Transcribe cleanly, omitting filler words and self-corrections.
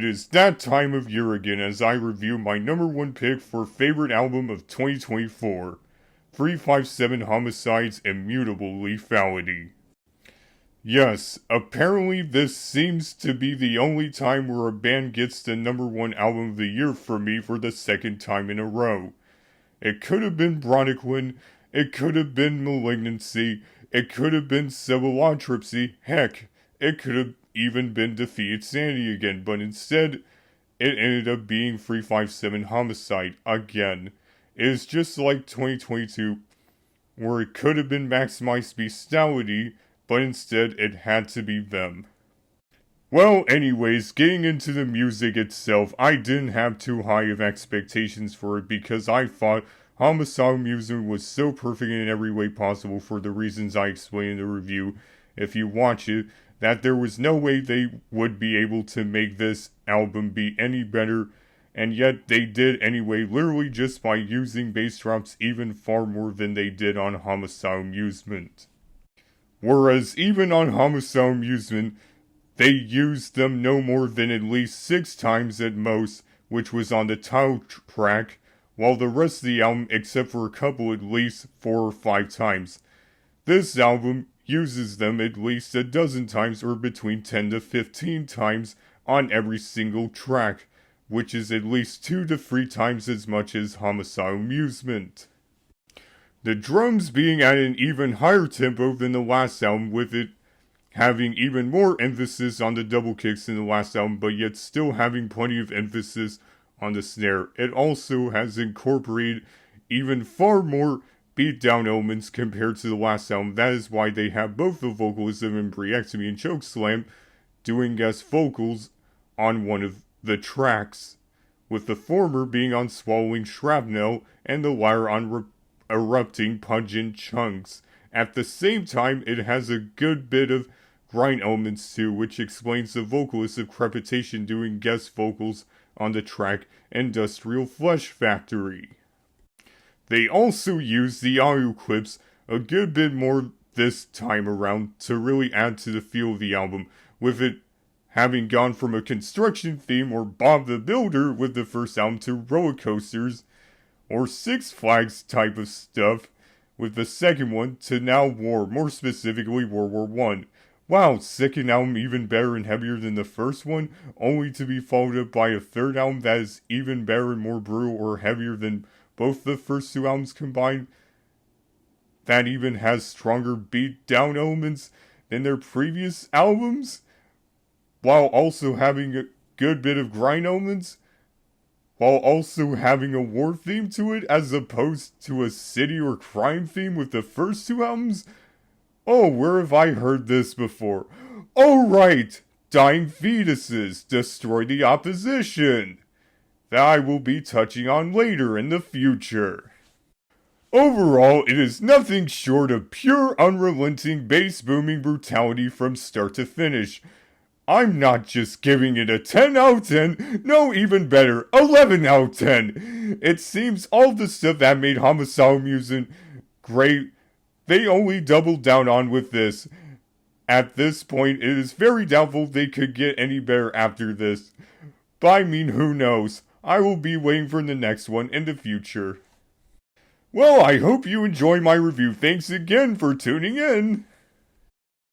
is that time of year again as I review my number one pick for favorite album of 2024, 357 Homicide's Immutable Lethality. Yes, apparently this seems to be the only time where a band gets the number one album of the year for me for the second time in a row. It could have been Bronwyn, it could have been Malignancy, it could have been Civilotropsy, heck, it could have even been Defeated Sanity again, but instead, it ended up being 357 Homicide again. It is just like 2022, where it could have been Maximized Bestiality, but instead it had to be them. Well, anyways, getting into the music itself, I didn't have too high of expectations for it because I thought Homicide music was so perfect in every way possible for the reasons I explained in the review, if you watch it, that there was no way they would be able to make this album be any better, and yet they did anyway, literally just by using bass drops even far more than they did on Homicide Amusement. Whereas even on Homicide Amusement, they used them no more than at least 6 times at most, which was on the title track, while the rest of the album, except for a couple at least 4 or 5 times. This album uses them at least a dozen times or between 10 to 15 times on every single track, which is at least 2 to 3 times as much as Homicide Amusement. The drums being at an even higher tempo than the last album, with it having even more emphasis on the double kicks in the last album, but yet still having plenty of emphasis on the snare. It also has incorporated even far more beatdown elements compared to the last album. That is why they have both the vocalist of Embryectomy and Chokeslam doing guest vocals on one of the tracks, with the former being on Swallowing Shrapnel and the latter on Erupting Pungent Chunks. At the same time, it has a good bit of grind elements too, which explains the vocalist of Crepitation doing guest vocals on the track Industrial Flesh Factory. They also use the audio clips a good bit more this time around to really add to the feel of the album, with it having gone from a construction theme or Bob the Builder with the first album to roller coasters or Six Flags type of stuff with the second one to now war, more specifically World War I. Wow, second album even better and heavier than the first one, only to be followed up by a third album that is even better and more brutal or heavier than both the first 2 albums combined, that even has stronger beat-down elements than their previous albums, while also having a good bit of grind elements, while also having a war theme to it as opposed to a city or crime theme with the first 2 albums. Oh, where have I heard this before? Oh right, Dying Fetuses, Destroy the Opposition, that I will be touching on later in the future. Overall, it is nothing short of pure unrelenting bass booming brutality from start to finish. I'm not just giving it a 10 out of 10, no, even better, 11 out of 10. It seems all the stuff that made Homicide Amusement great, they only doubled down on with this. At this point, it is very doubtful they could get any better after this. But I mean, who knows? I will be waiting for the next one in the future. Well, I hope you enjoy my review. Thanks again for tuning in.